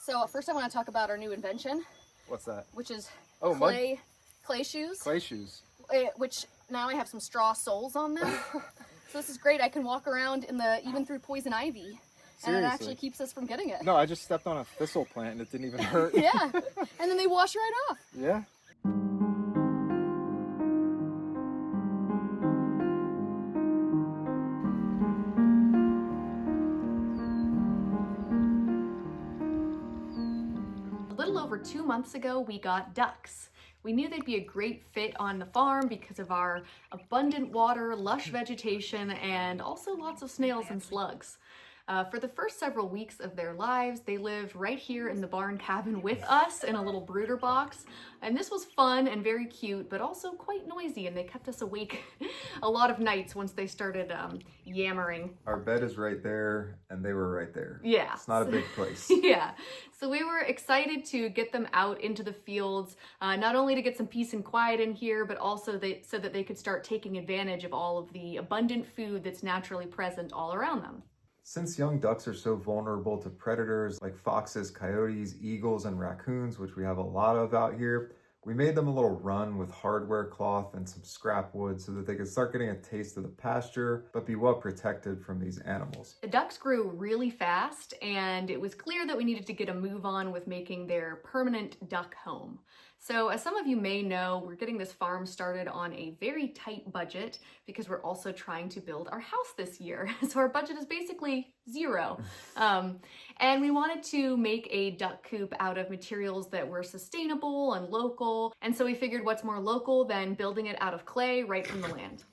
So first I want to talk about our new invention. What's that? Which is clay shoes. Clay shoes. Which now I have some straw soles on them. So this is great. I can walk around even through poison ivy. And it actually keeps us from getting it. No, I just stepped on a thistle plant and it didn't even hurt. Yeah, and then they wash right off. Yeah. A little over 2 months ago, we got ducks. We knew they'd be a great fit on the farm because of our abundant water, lush vegetation, and also lots of snails and slugs. For the first several weeks of their lives, they lived right here in the barn cabin with us in a little brooder box. And this was fun and very cute, but also quite noisy, and they kept us awake a lot of nights once they started yammering. Our bed is right there, and they were right there. Yeah. It's not a big place. Yeah. So we were excited to get them out into the fields, not only to get some peace and quiet in here, but also so that they could start taking advantage of all of the abundant food that's naturally present all around them. Since young ducks are so vulnerable to predators like foxes, coyotes, eagles, and raccoons, which we have a lot of out here, we made them a little run with hardware cloth and some scrap wood so that they could start getting a taste of the pasture, but be well protected from these animals. The ducks grew really fast, and it was clear that we needed to get a move on with making their permanent duck home. So as some of you may know, we're getting this farm started on a very tight budget because we're also trying to build our house this year. So our budget is basically zero. And we wanted to make a duck coop out of materials that were sustainable and local. And so we figured what's more local than building it out of clay right from the land.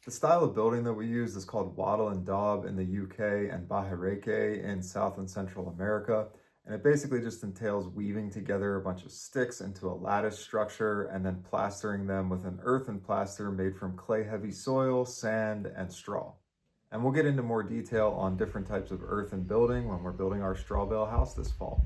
The style of building that we use is called wattle and daub in the UK and bajareke in South and Central America. And it basically just entails weaving together a bunch of sticks into a lattice structure and then plastering them with an earthen plaster made from clay-heavy soil, sand, and straw. And we'll get into more detail on different types of earthen building when we're building our straw bale house this fall.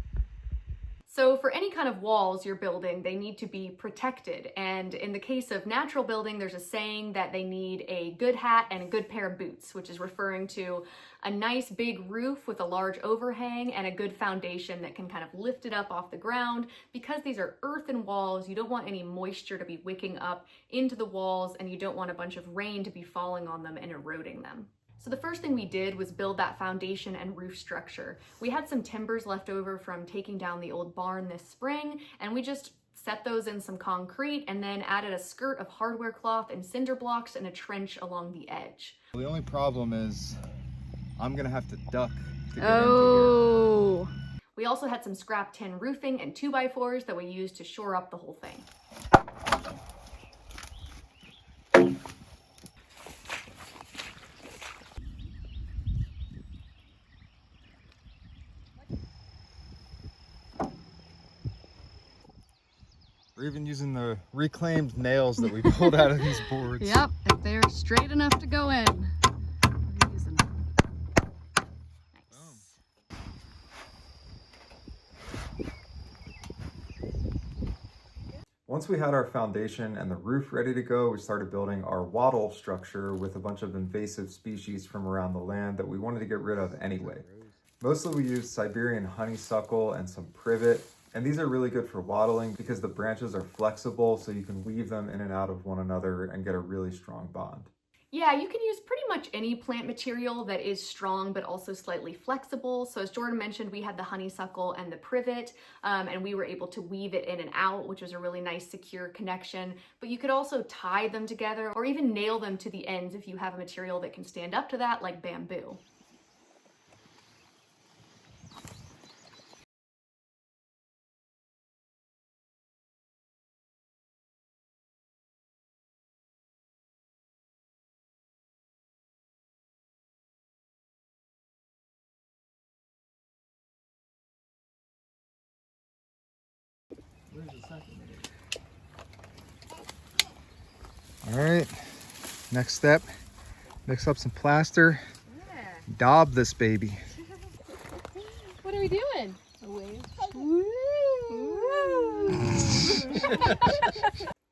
So for any kind of walls you're building, they need to be protected. And in the case of natural building, there's a saying that they need a good hat and a good pair of boots, which is referring to a nice big roof with a large overhang and a good foundation that can kind of lift it up off the ground. Because these are earthen walls, you don't want any moisture to be wicking up into the walls, and you don't want a bunch of rain to be falling on them and eroding them. So the first thing we did was build that foundation and roof structure. We had some timbers left over from taking down the old barn this spring, and we just set those in some concrete and then added a skirt of hardware cloth and cinder blocks and a trench along the edge. The only problem is I'm gonna have to duck to get Oh. into here. We also had some scrap tin roofing and 2x4s that we used to shore up the whole thing. We're even using the reclaimed nails that we pulled out of these boards. Yep, if they're straight enough to go in, we're using them. Nice. Once we had our foundation and the roof ready to go, we started building our wattle structure with a bunch of invasive species from around the land that we wanted to get rid of anyway. Mostly we used Siberian honeysuckle and some privet. And these are really good for wattling because the branches are flexible, so you can weave them in and out of one another and get a really strong bond. Yeah, you can use pretty much any plant material that is strong but also slightly flexible. So as Jordan mentioned, we had the honeysuckle and the privet, and we were able to weave it in and out, which was a really nice secure connection. But you could also tie them together or even nail them to the ends if you have a material that can stand up to that, like bamboo. All right, next step, mix up some plaster, daub this baby. What are we doing? A wave.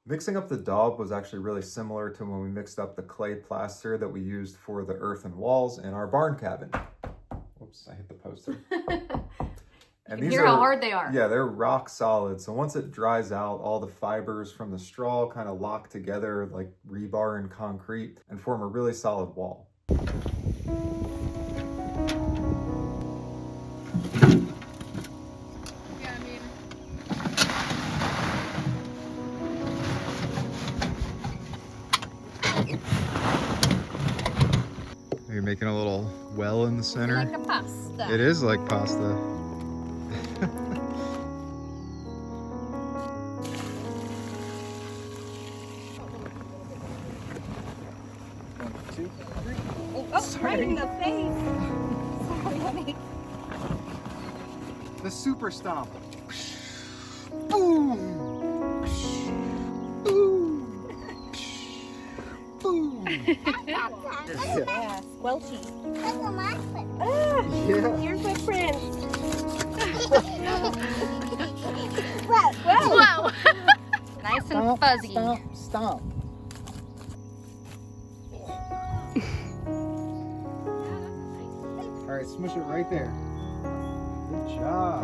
Mixing up the daub was actually really similar to when we mixed up the clay plaster that we used for the earthen walls in our barn cabin. Whoops, I hit the poster. And you can hear how hard they are. Yeah, they're rock solid. So once it dries out, all the fibers from the straw kind of lock together like rebar and concrete and form a really solid wall. You're making a little well in the center. Like a pasta. It is like pasta. Oh, right in the face. Sorry, honey. The super stomp. Boom. Boom. Boom. Yeah, squelchy. Yeah. Your footprint. Whoa! Nice and fuzzy. Stomp, stomp. All right, smush it right there. Good job.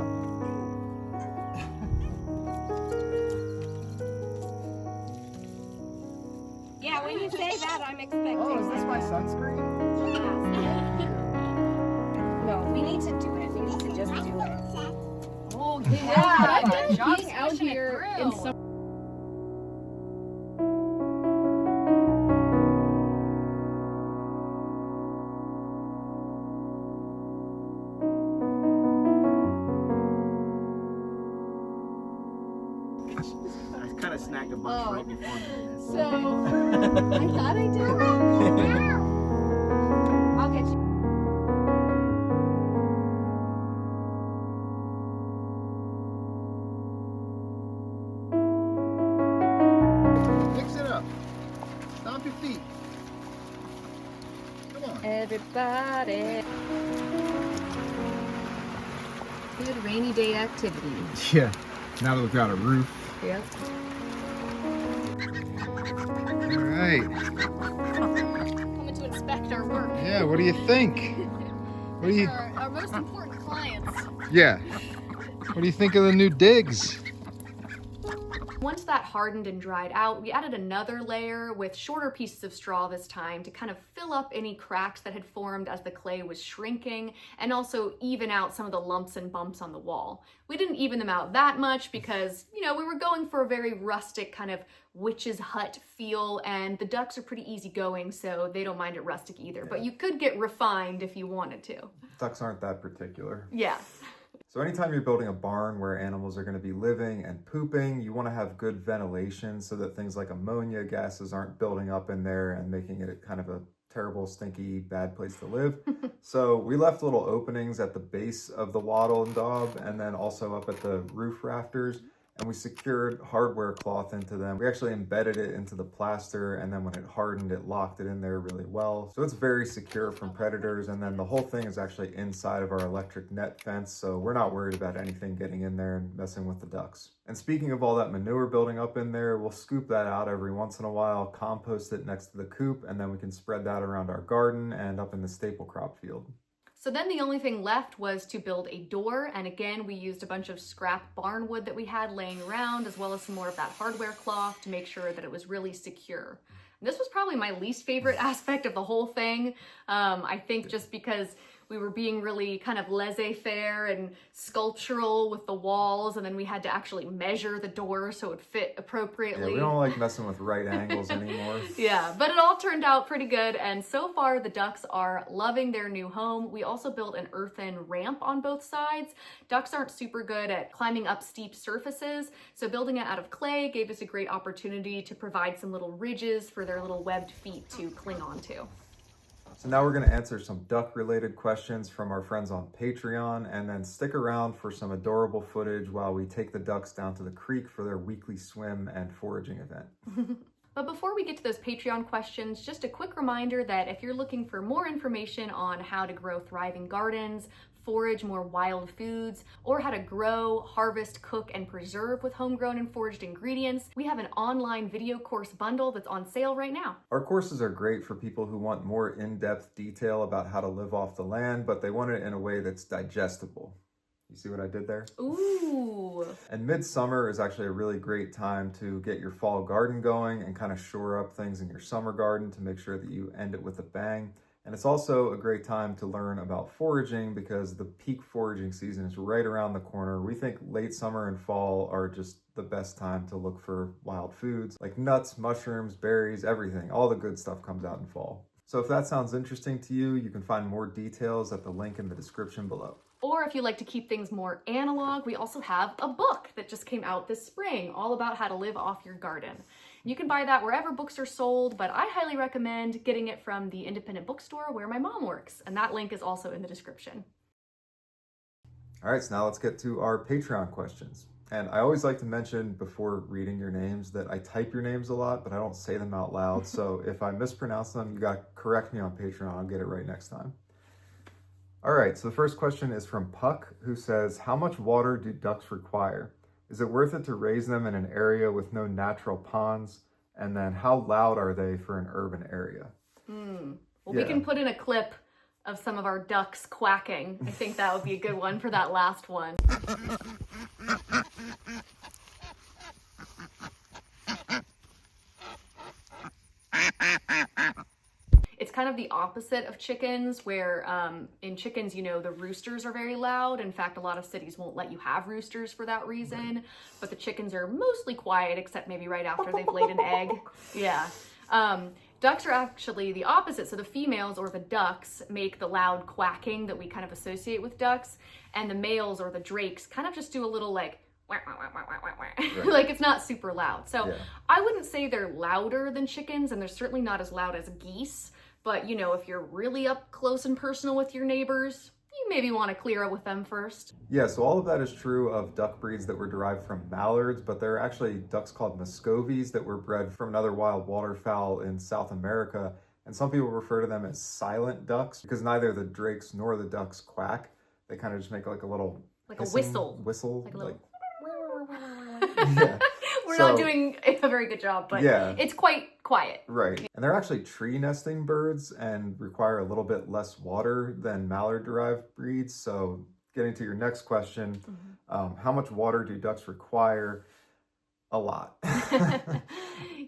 Yeah, when you say that, I'm expecting. Oh, is this my sunscreen? No, we need to do it. We need to just do it. Oh Yeah, John's being out pushing it here through. in some. I kind of snagged a bunch right before this. So, I thought I did. I'll get you. Mix it up. Stomp your feet. Come on. Everybody. Good rainy day activity. Yeah. Now that we've got a roof. Yep. All right. Coming to inspect our work. Yeah. What do you think? What do you? Our most important clients. Yeah. What do you think of the new digs? Once that hardened and dried out, we added another layer with shorter pieces of straw this time to kind of fill up any cracks that had formed as the clay was shrinking and also even out some of the lumps and bumps on the wall. We didn't even them out that much because, you know, we were going for a very rustic kind of witch's hut feel, and the ducks are pretty easygoing, so they don't mind it rustic either. But you could get refined if you wanted to. Ducks aren't that particular. Yeah. So anytime you're building a barn where animals are going to be living and pooping, you want to have good ventilation so that things like ammonia gases aren't building up in there and making it kind of a terrible, stinky, bad place to live. So we left little openings at the base of the wattle and daub and then also up at the roof rafters. And we secured hardware cloth into them. We actually embedded it into the plaster, and then when it hardened, it locked it in there really well. So it's very secure from predators, and then the whole thing is actually inside of our electric net fence, so we're not worried about anything getting in there and messing with the ducks. And speaking of all that manure building up in there, we'll scoop that out every once in a while, compost it next to the coop, and then we can spread that around our garden and up in the staple crop field. So then the only thing left was to build a door, and again we used a bunch of scrap barn wood that we had laying around, as well as some more of that hardware cloth to make sure that it was really secure. And this was probably my least favorite aspect of the whole thing. I think just because we were being really kind of laissez-faire and sculptural with the walls, and then we had to actually measure the door so it fit appropriately. Yeah, we don't like messing with right angles anymore. Yeah, but it all turned out pretty good, and so far the ducks are loving their new home. We also built an earthen ramp on both sides. Ducks aren't super good at climbing up steep surfaces, so building it out of clay gave us a great opportunity to provide some little ridges for their little webbed feet to cling onto. So now we're going to answer some duck-related questions from our friends on Patreon, and then stick around for some adorable footage while we take the ducks down to the creek for their weekly swim and foraging event. But before we get to those Patreon questions, just a quick reminder that if you're looking for more information on how to grow thriving gardens, forage more wild foods, or how to grow, harvest, cook, and preserve with homegrown and foraged ingredients, we have an online video course bundle that's on sale right now. Our courses are great for people who want more in-depth detail about how to live off the land, but they want it in a way that's digestible. You see what I did there? Ooh. And midsummer is actually a really great time to get your fall garden going and kind of shore up things in your summer garden to make sure that you end it with a bang. And it's also a great time to learn about foraging because the peak foraging season is right around the corner. We think late summer and fall are just the best time to look for wild foods like nuts, mushrooms, berries, everything. All the good stuff comes out in fall. So if that sounds interesting to you, you can find more details at the link in the description below. Or if you like to keep things more analog, we also have a book that just came out this spring, all about how to live off your garden. You can buy that wherever books are sold, but I highly recommend getting it from the independent bookstore where my mom works, and that link is also in the description. All right, so now let's get to our Patreon questions. And I always like to mention before reading your names that I type your names a lot, but I don't say them out loud. So if I mispronounce them, you got to correct me on Patreon. I'll get it right next time. All right, so the first question is from Puck, who says, how much water do ducks require? Is it worth it to raise them in an area with no natural ponds? And then how loud are they for an urban area? Well, we can put in a clip of some of our ducks quacking. I think that would be a good one for that last one. It's kind of the opposite of chickens, where in chickens, you know, the roosters are very loud. In fact, a lot of cities won't let you have roosters for that reason. But the chickens are mostly quiet, except maybe right after they've laid an egg. Yeah. Ducks are actually the opposite. So the females, or the ducks, make the loud quacking that we kind of associate with ducks. And the males, or the drakes, kind of just do a little like, right. Like it's not super loud. So I wouldn't say they're louder than chickens, and they're certainly not as loud as geese. But, you know, if you're really up close and personal with your neighbors, you maybe want to clear it with them first. Yeah, so all of that is true of duck breeds that were derived from mallards, but there are actually ducks called Muscovies that were bred from another wild waterfowl in South America. And some people refer to them as silent ducks because neither the drakes nor the ducks quack. They kind of just make like a little... Like a whistle. Like a little... Yeah. We're not doing a very good job, but it's quite quiet. Right. And they're actually tree nesting birds and require a little bit less water than mallard-derived breeds. So getting to your next question, how much water do ducks require? A lot.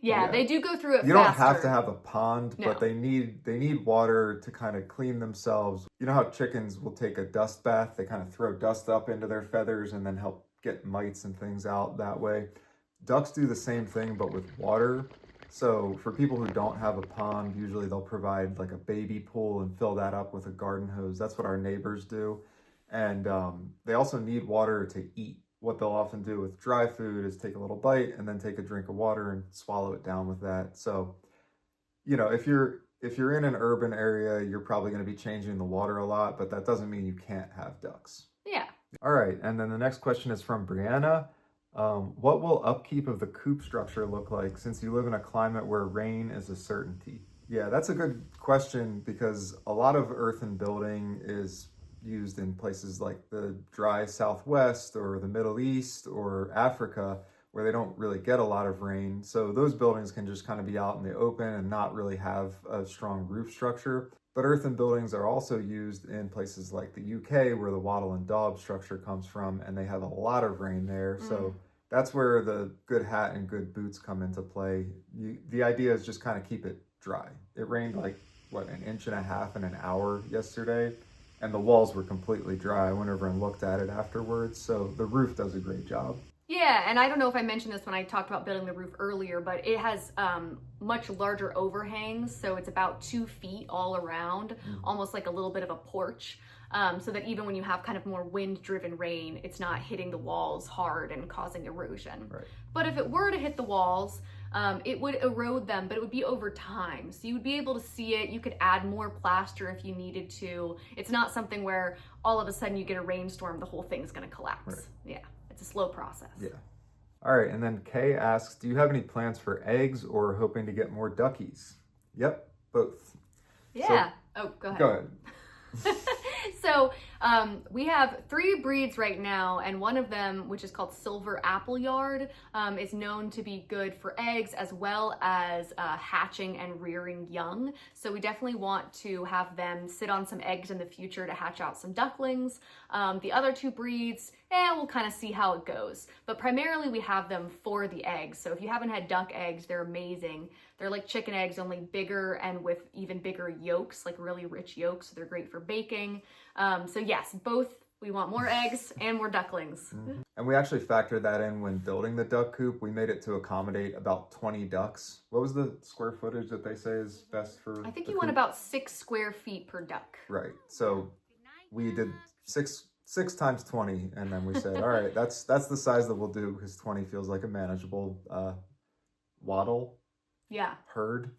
Yeah, they do go through it You faster. don't have to have a pond, but they need water to kind of clean themselves. You know how chickens will take a dust bath? They kind of throw dust up into their feathers and then help get mites and things out that way. Ducks do the same thing, but with water. So for people who don't have a pond, usually they'll provide like a baby pool and fill that up with a garden hose. That's what our neighbors do. And they also need water to eat. What they'll often do with dry food is take a little bite and then take a drink of water and swallow it down with that. So, you know, if you're in an urban area, you're probably going to be changing the water a lot, but that doesn't mean you can't have ducks. Yeah. All right, and then the next question is from Brianna. What will upkeep of the coop structure look like since you live in a climate where rain is a certainty? Yeah, that's a good question because a lot of earthen building is used in places like the dry Southwest or the Middle East or Africa where they don't really get a lot of rain. So those buildings can just kind of be out in the open and not really have a strong roof structure. But earthen buildings are also used in places like the UK where the wattle and daub structure comes from, and they have a lot of rain there. So that's where the good hat and good boots come into play. The idea is just kind of keep it dry. It rained like, what, 1.5 inches in an hour yesterday, and the walls were completely dry. I went over and looked at it afterwards, so the roof does a great job. Yeah, and I don't know if I mentioned this when I talked about building the roof earlier, but it has much larger overhangs, so it's about 2 feet all around, almost like a little bit of a porch, so that even when you have kind of more wind-driven rain, it's not hitting the walls hard and causing erosion. Right. But if it were to hit the walls, it would erode them, but it would be over time. So you would be able to see it. You could add more plaster if you needed to. It's not something where all of a sudden you get a rainstorm, the whole thing's going to collapse. Right. Yeah. It's a slow process. Yeah. All right, and then Kay asks, do you have any plans for eggs or hoping to get more duckies? Yep, both. Yeah. So, go ahead. Go ahead. So we have 3 breeds right now, and one of them, which is called Silver Appleyard, is known to be good for eggs as well as hatching and rearing young. So we definitely want to have them sit on some eggs in the future to hatch out some ducklings. The other 2 breeds, we'll kind of see how it goes. But primarily we have them for the eggs. So if you haven't had duck eggs, they're amazing. They're like chicken eggs, only bigger and with even bigger yolks, like really rich yolks. So they're great for baking. So yes, both, we want more eggs and more ducklings. Mm-hmm. And we actually factored that in when building the duck coop. We made it to accommodate about 20 ducks. What was the square footage that they say is best for I think the you want coop? about 6 square feet per duck. Right. So we did six times 20, and then we said, all right, that's the size that we'll do, because 20 feels like a manageable wattle. Yeah. Herd.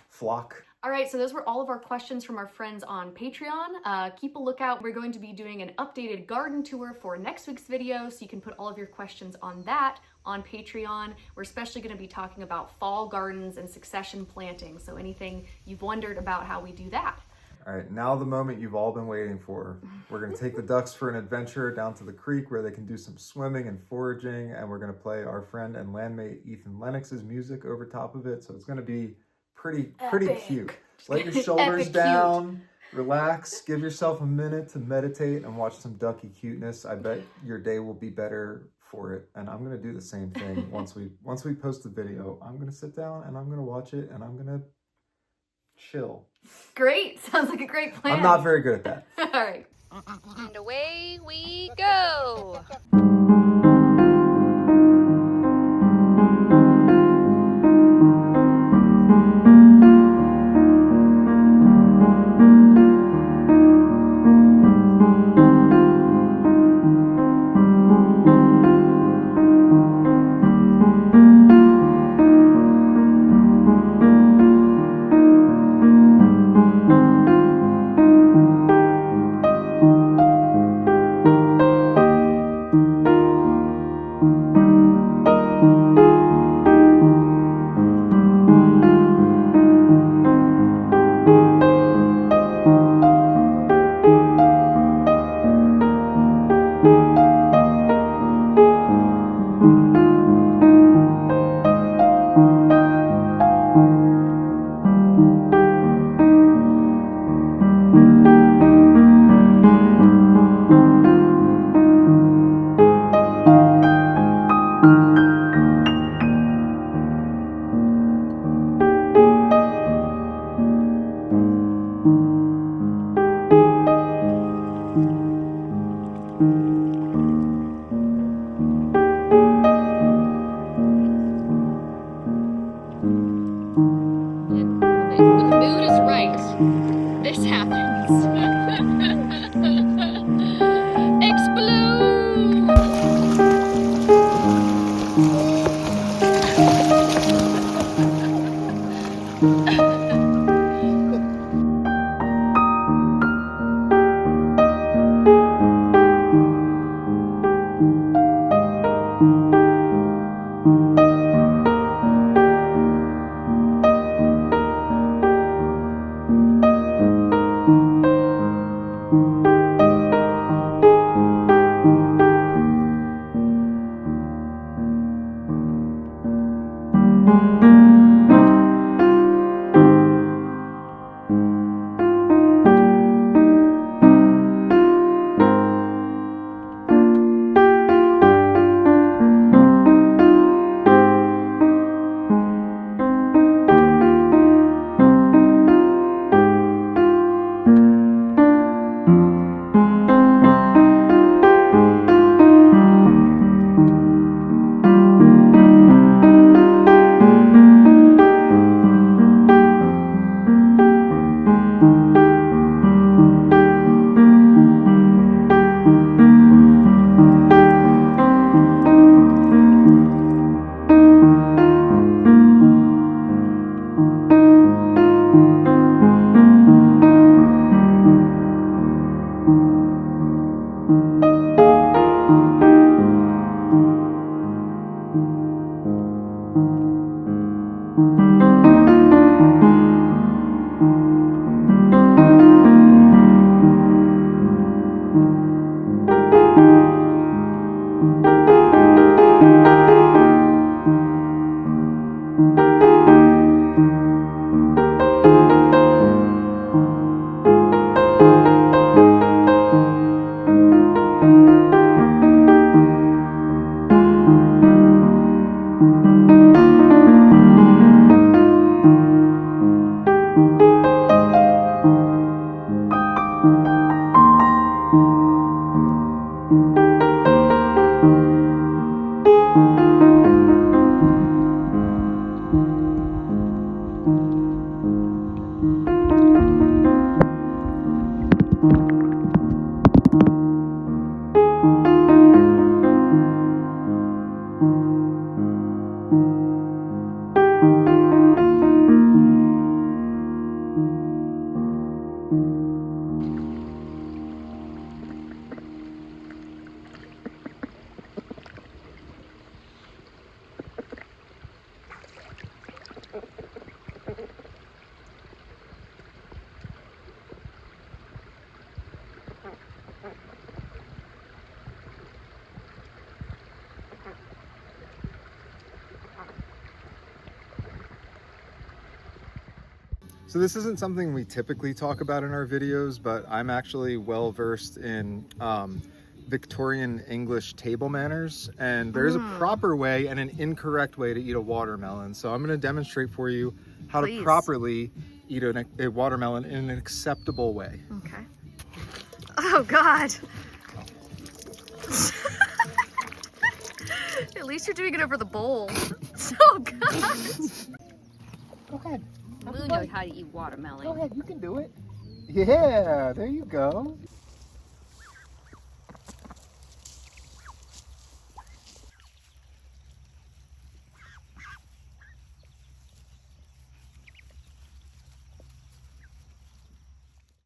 Flock. All right, so those were all of our questions from our friends on Patreon. Keep a lookout. We're going to be doing an updated garden tour for next week's video, so you can put all of your questions on that on Patreon. We're especially going to be talking about fall gardens and succession planting, so anything you've wondered about how we do that. All right, now the moment you've all been waiting for. We're going to take the ducks for an adventure down to the creek where they can do some swimming and foraging, and we're going to play our friend and landmate Ethan Lennox's music over top of it, so it's going to be pretty cute. Let your shoulders Epic down, relax, give yourself a minute to meditate and watch some ducky cuteness. I bet your day will be better for it. And I'm going to do the same thing once we post the video. I'm going to sit down and I'm going to watch it and I'm going to chill. Great. Sounds like a great plan. I'm not very good at that. All right. And away we go. When the mood is right, this happens. So this isn't something we typically talk about in our videos, but I'm actually well versed in Victorian English table manners, and there's a proper way and an incorrect way to eat a watermelon. So I'm going to demonstrate for you how to properly eat a watermelon in an acceptable way. Okay. Oh God. At least you're doing it over the bowl. Oh God. Go ahead. Lou knows how to eat watermelon. Go ahead, you can do it. Yeah, there you go.